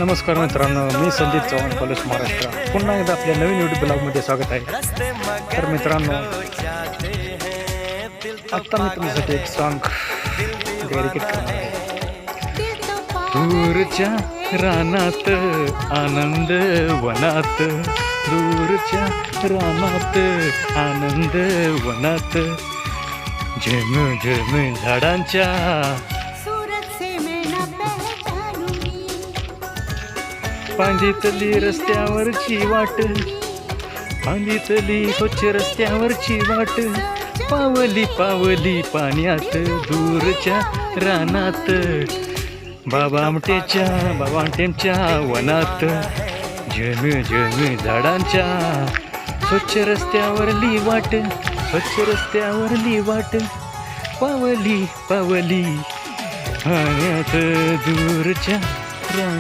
नमस्कार मित्रांनो, मी संदीप चव्हाण, कॉलेज महाराष्ट्र. पुन्हा एकदा आपल्या नवीन यूट्यूब ब्लॉगमध्ये स्वागत आहे. तर मित्रांनो, आत्ता मी तुमच्यासाठी एक सॉन्ग डेडिकेट करणार आहे. दूरच्या रानात आनंद वनात, दूरच्या रानात आनंद वनात, झेम झेम झाडांच्या पांदितली रस्त्यावरची वाट, पांदितली स्वच्छ रस्त्यावरची वाट, पावली पावली पाण्यात दूरच्या रानात, बाबा आमटेच्या वनात, झेम झेम झाडांच्या स्वच्छ रस्त्यावरली वाट, स्वच्छ रस्त्यावरली वाट, पावली पावली पाण्यात दूरच्या रानात.